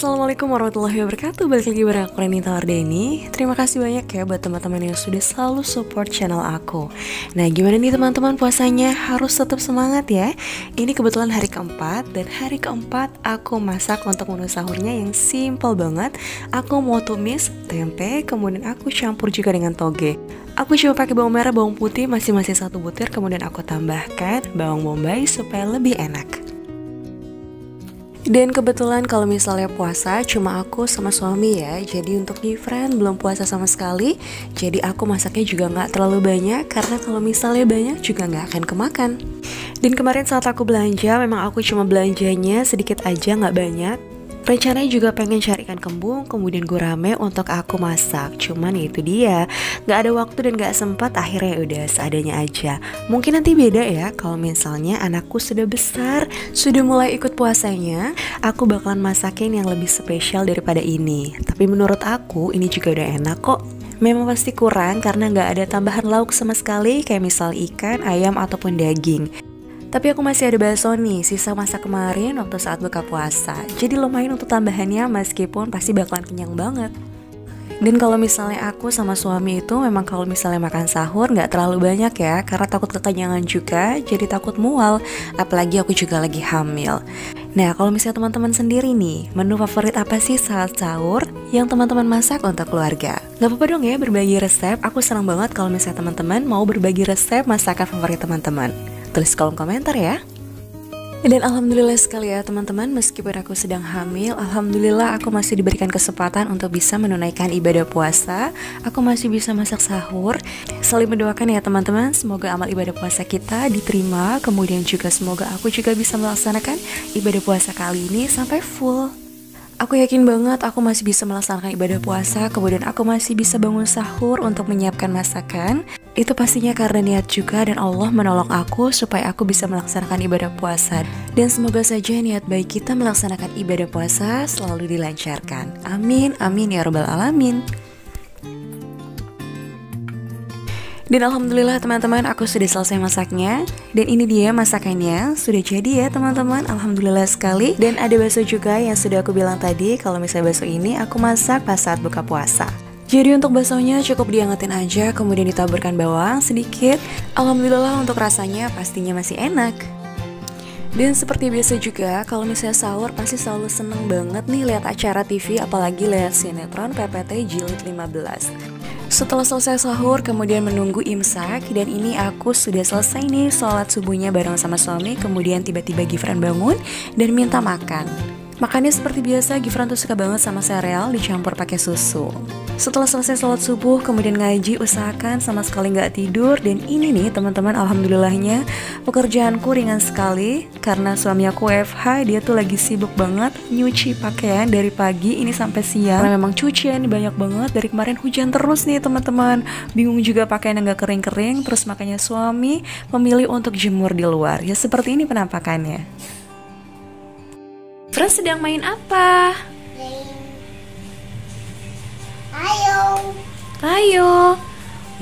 Assalamualaikum warahmatullahi wabarakatuh. Balik lagi bareng aku Renita Wardani. Terima kasih banyak ya buat teman-teman yang sudah selalu support channel aku. Nah, gimana nih teman-teman puasanya? Harus tetap semangat ya. Ini kebetulan hari keempat, dan hari keempat aku masak untuk menu sahurnya yang simple banget. Aku mau tumis tempe, kemudian aku campur juga dengan toge. Aku cuma pakai bawang merah, bawang putih masing-masing 1 butir, kemudian aku tambahkan bawang bombay supaya lebih enak. Dan kebetulan kalau misalnya puasa cuma aku sama suami ya. Jadi untuk Gifran belum puasa sama sekali. Jadi aku masaknya juga gak terlalu banyak, karena kalau misalnya banyak juga gak akan kemakan. Dan kemarin saat aku belanja, memang aku cuma belanjanya sedikit aja, gak banyak. Rencananya juga pengen cari ikan kembung, kemudian gurame untuk aku masak. Cuman ya itu dia, gak ada waktu dan gak sempat, akhirnya udah seadanya aja. Mungkin nanti beda ya, kalau misalnya anakku sudah besar, sudah mulai ikut puasanya, aku bakalan masakin yang lebih spesial daripada ini. Tapi menurut aku ini juga udah enak kok. Memang pasti kurang karena gak ada tambahan lauk sama sekali, kayak misal ikan, ayam, ataupun daging. Tapi aku masih ada bakso nih, sisa masak kemarin waktu saat buka puasa. Jadi lumayan untuk tambahannya, meskipun pasti bakalan kenyang banget. Dan kalau misalnya aku sama suami itu memang kalau misalnya makan sahur gak terlalu banyak ya, karena takut kekenyangan juga, jadi takut mual. Apalagi aku juga lagi hamil. Nah, kalau misalnya teman-teman sendiri nih, menu favorit apa sih saat sahur yang teman-teman masak untuk keluarga? Gak apa-apa dong ya berbagi resep. Aku senang banget kalau misalnya teman-teman mau berbagi resep masakan favorit teman-teman. Tulis kolom komentar ya. Dan alhamdulillah sekali ya teman-teman, meskipun aku sedang hamil, alhamdulillah aku masih diberikan kesempatan untuk bisa menunaikan ibadah puasa. Aku masih bisa masak sahur. Saling mendoakan ya teman-teman, semoga amal ibadah puasa kita diterima. Kemudian juga semoga aku juga bisa melaksanakan ibadah puasa kali ini sampai full. Aku yakin banget aku masih bisa melaksanakan ibadah puasa, kemudian aku masih bisa bangun sahur untuk menyiapkan masakan. Itu pastinya karena niat juga, dan Allah menolong aku supaya aku bisa melaksanakan ibadah puasa. Dan semoga saja niat baik kita melaksanakan ibadah puasa selalu dilancarkan. Amin, amin ya robbal alamin. Dan alhamdulillah teman-teman, aku sudah selesai masaknya. Dan ini dia masakannya, sudah jadi ya teman-teman, alhamdulillah sekali. Dan ada bakso juga yang sudah aku bilang tadi, kalau misalnya bakso ini aku masak pas saat buka puasa. Jadi untuk baksonya cukup diangetin aja, kemudian ditaburkan bawang sedikit. Alhamdulillah untuk rasanya pastinya masih enak. Dan seperti biasa juga, kalau misalnya sahur pasti selalu seneng banget nih lihat acara TV, apalagi lihat sinetron PPT Jilid 15. Setelah selesai sahur, kemudian menunggu imsak. Dan ini aku sudah selesai nih sholat subuhnya bareng sama suami. Kemudian tiba-tiba Gifran bangun dan minta makan. Makannya seperti biasa, Gifran tuh suka banget sama sereal dicampur pakai susu. Setelah selesai sholat subuh, kemudian ngaji, usahakan sama sekali nggak tidur. Dan ini nih teman-teman, alhamdulillahnya pekerjaanku ringan sekali, karena suami aku WFH, dia tuh lagi sibuk banget nyuci pakaian dari pagi ini sampai siang. Karena memang cucian banyak banget, dari kemarin hujan terus nih teman-teman. Bingung juga pakaian yang nggak kering-kering, terus makanya suami memilih untuk jemur di luar. Ya seperti ini penampakannya. Fran sedang main apa? Ayo. Ayo.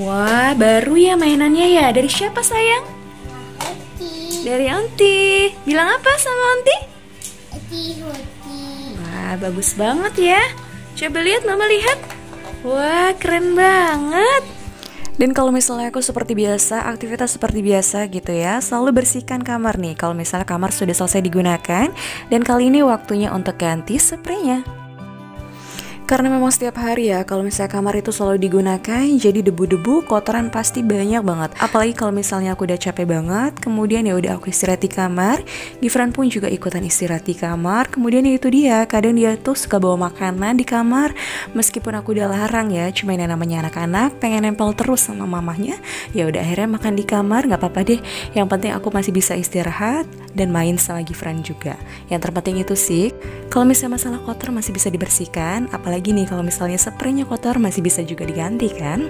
Wah, baru ya mainannya ya. Dari siapa sayang? Hoti. Dari Aunty. Bilang apa sama Aunty? Hoti. Wah, bagus banget ya. Coba lihat, Mama lihat. Wah, keren banget. Dan kalau misalnya aku seperti biasa, aktivitas seperti biasa gitu ya, selalu bersihkan kamar nih kalau misalnya kamar sudah selesai digunakan. Dan kali ini waktunya untuk ganti spraynya. Karena memang setiap hari ya, kalau misalnya kamar itu selalu digunakan, jadi debu-debu, kotoran pasti banyak banget. Apalagi kalau misalnya aku udah capek banget, kemudian ya udah aku istirahat di kamar. Gifran pun juga ikutan istirahat di kamar. Kemudian ya itu dia, kadang dia tuh suka bawa makanan di kamar. Meskipun aku udah larang ya, cuma yang namanya anak-anak pengen nempel terus sama mamahnya. Ya udah akhirnya makan di kamar, nggak apa-apa deh. Yang penting aku masih bisa istirahat dan main sama Gifran juga. Yang terpenting itu sih, kalau misalnya masalah kotor masih bisa dibersihkan, apalagi nih kalau misalnya spraynya kotor masih bisa juga diganti kan.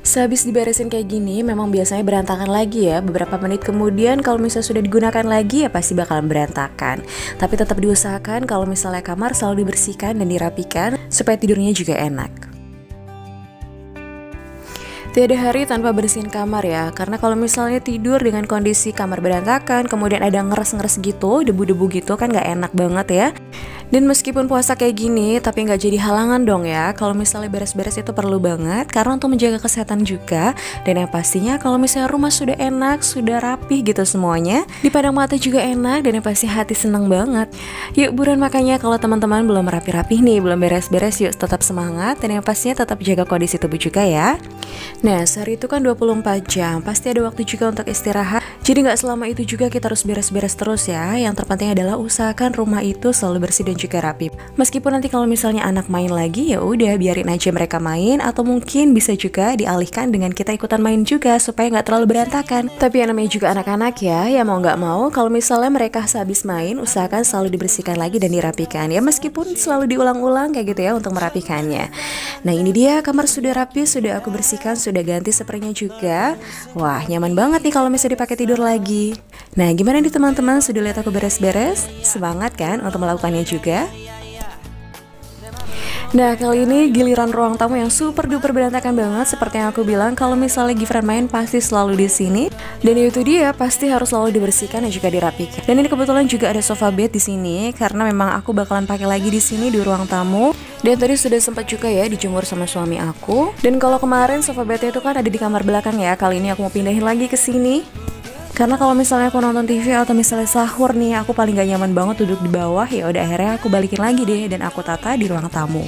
Sehabis diberesin kayak gini, memang biasanya berantakan lagi ya. Beberapa menit kemudian kalau misalnya sudah digunakan lagi ya pasti bakalan berantakan. Tapi tetap diusahakan kalau misalnya kamar selalu dibersihkan dan dirapikan supaya tidurnya juga enak. Tiada hari tanpa bersihin kamar ya, karena kalau misalnya tidur dengan kondisi kamar berantakan, kemudian ada ngeres-ngeres gitu, debu-debu gitu kan gak enak banget ya. Dan meskipun puasa kayak gini, tapi nggak jadi halangan dong ya. Kalau misalnya beres-beres itu perlu banget, karena untuk menjaga kesehatan juga. Dan yang pastinya kalau misalnya rumah sudah enak, sudah rapih gitu semuanya, dipandang mata juga enak, dan yang pasti hati senang banget. Yuk buruan, makanya kalau teman-teman belum rapi-rapih nih, belum beres-beres, yuk tetap semangat. Dan yang pastinya tetap jaga kondisi tubuh juga ya. Nah, sehari itu kan 24 jam, pasti ada waktu juga untuk istirahat. Jadi nggak selama itu juga kita harus beres-beres terus ya. Yang terpenting adalah usahakan rumah itu selalu bersih dan juga rapi. Meskipun nanti kalau misalnya anak main lagi, ya udah biarin aja mereka main, atau mungkin bisa juga dialihkan dengan kita ikutan main juga supaya nggak terlalu berantakan. Tapi yang namanya juga anak-anak ya mau nggak mau, kalau misalnya mereka sehabis main, usahakan selalu dibersihkan lagi dan dirapikan ya, meskipun selalu diulang-ulang kayak gitu ya untuk merapikannya. Nah ini dia, kamar sudah rapi, sudah aku bersihkan, sudah ganti spraynya juga. Wah nyaman banget nih kalau misalnya dipakai tidur lagi. Nah gimana nih teman-teman, sudah lihat aku beres-beres? Semangat kan untuk melakukannya juga? Nah kali ini giliran ruang tamu yang super duper berantakan banget. Seperti yang aku bilang, kalau misalnya Gifran main pasti selalu di sini. Dan itu dia, pasti harus selalu dibersihkan dan juga dirapikan. Dan ini kebetulan juga ada sofa bed di sini, karena memang aku bakalan pakai lagi di sini di ruang tamu. Dan tadi sudah sempat juga ya dijemur sama suami aku. Dan kalau kemarin sofa bednya itu kan ada di kamar belakang ya, kali ini aku mau pindahin lagi ke sini. Karena kalau misalnya aku nonton TV atau misalnya sahur nih, aku paling gak nyaman banget duduk di bawah. Ya udah akhirnya aku balikin lagi deh dan aku tata di ruang tamu.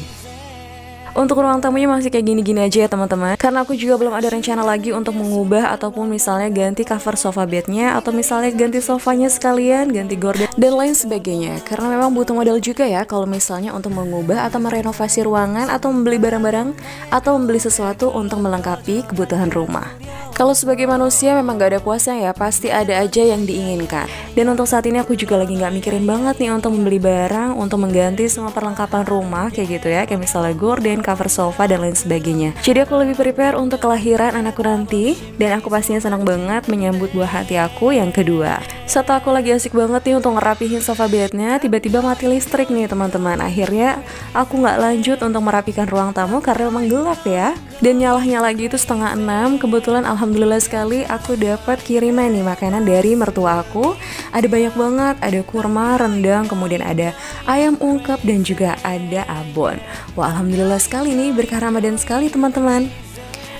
Untuk ruang tamunya masih kayak gini-gini aja ya teman-teman, karena aku juga belum ada rencana lagi untuk mengubah ataupun misalnya ganti cover sofa bednya, atau misalnya ganti sofanya sekalian, ganti gorden dan lain sebagainya. Karena memang butuh modal juga ya kalau misalnya untuk mengubah atau merenovasi ruangan, atau membeli barang-barang, atau membeli sesuatu untuk melengkapi kebutuhan rumah. Kalau sebagai manusia memang gak ada puasanya ya, pasti ada aja yang diinginkan. Dan untuk saat ini aku juga lagi gak mikirin banget nih untuk membeli barang, untuk mengganti semua perlengkapan rumah kayak gitu ya, kayak misalnya gorden, cover sofa, dan lain sebagainya. Jadi aku lebih prepare untuk kelahiran anakku nanti, dan aku pastinya senang banget menyambut buah hati aku yang kedua. Saat aku lagi asik banget nih untuk ngerapihin sofa bednya, tiba-tiba mati listrik nih teman-teman. Akhirnya aku gak lanjut untuk merapikan ruang tamu karena memang gelap ya. Dan nyalahnya lagi itu 5:30. Kebetulan alhamdulillah sekali aku dapat kiriman nih makanan dari mertua aku. Ada banyak banget, ada kurma, rendang, kemudian ada ayam ungkep, dan juga ada abon. Wah alhamdulillah sekali nih, berkah Ramadan sekali teman-teman.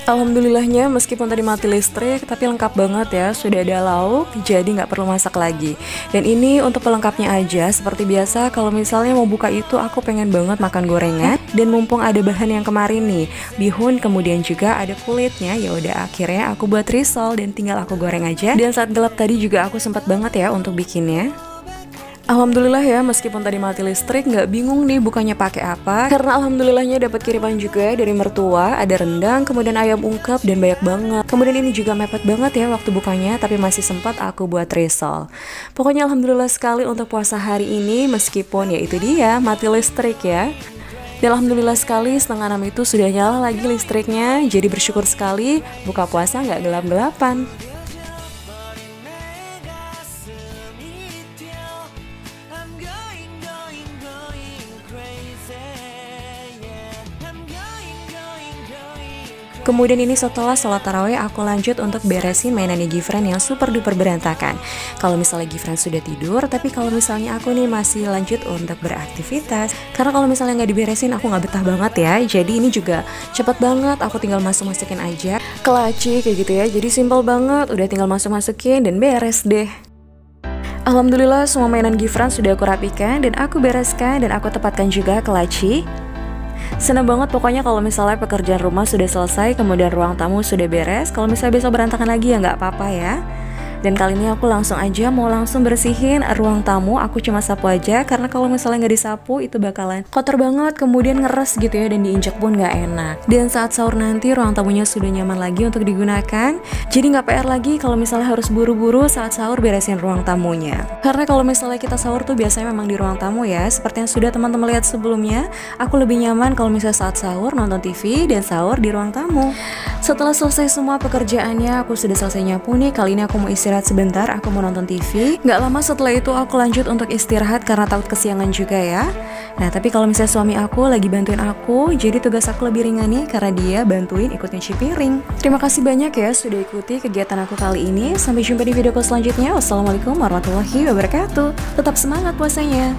Alhamdulillahnya meskipun tadi mati listrik, tapi lengkap banget ya, sudah ada lauk, jadi nggak perlu masak lagi. Dan ini untuk pelengkapnya aja, seperti biasa kalau misalnya mau buka itu aku pengen banget makan gorengan. Dan mumpung ada bahan yang kemarin nih, bihun, kemudian juga ada kulitnya, ya udah akhirnya aku buat risol dan tinggal aku goreng aja. Dan saat gelap tadi juga aku sempat banget ya untuk bikinnya. Alhamdulillah ya, meskipun tadi mati listrik nggak bingung nih bukannya pakai apa, karena alhamdulillahnya dapat kiriman juga dari mertua, ada rendang, kemudian ayam ungkep, dan banyak banget. Kemudian ini juga mepet banget ya waktu bukanya, tapi masih sempat aku buat risol. Pokoknya alhamdulillah sekali untuk puasa hari ini, meskipun ya itu dia mati listrik ya. Dan alhamdulillah sekali 5:30 itu sudah nyala lagi listriknya, jadi bersyukur sekali buka puasa nggak gelap-gelapan. Kemudian ini setelah sholat tarawih aku lanjut untuk beresin mainannya Gifran yang super duper berantakan. Kalau misalnya Gifran sudah tidur, tapi kalau misalnya aku nih masih lanjut untuk beraktivitas. Karena kalau misalnya nggak diberesin aku nggak betah banget ya. Jadi ini juga cepet banget, aku tinggal masukin aja ke laci kayak gitu ya. Jadi simple banget, udah tinggal masukin dan beres deh. Alhamdulillah semua mainan Gifran sudah aku rapikan dan aku bereskan dan aku tempatkan juga ke laci. Senang banget pokoknya kalau misalnya pekerjaan rumah sudah selesai, kemudian ruang tamu sudah beres. Kalau misalnya besok berantakan lagi ya nggak apa-apa ya. Dan kali ini aku langsung aja mau langsung bersihin ruang tamu. Aku cuma sapu aja karena kalau misalnya nggak disapu itu bakalan kotor banget, kemudian ngeres gitu ya, dan diinjak pun nggak enak. Dan saat sahur nanti ruang tamunya sudah nyaman lagi untuk digunakan. Jadi nggak PR lagi kalau misalnya harus buru-buru saat sahur beresin ruang tamunya. Karena kalau misalnya kita sahur tuh biasanya memang di ruang tamu ya. Seperti yang sudah teman-teman lihat sebelumnya, aku lebih nyaman kalau misalnya saat sahur nonton TV dan sahur di ruang tamu. Setelah selesai semua pekerjaannya, aku sudah selesai nyapu nih. Kali ini aku mau istirahat sebentar, aku mau nonton TV. Gak lama setelah itu aku lanjut untuk istirahat karena takut kesiangan juga ya. Nah tapi kalau misalnya suami aku lagi bantuin aku, jadi tugas aku lebih ringan nih karena dia bantuin ikut nyuci piring. Terima kasih banyak ya sudah ikuti kegiatan aku kali ini. Sampai jumpa di videoku selanjutnya. Wassalamualaikum warahmatullahi wabarakatuh. Tetap semangat puasanya.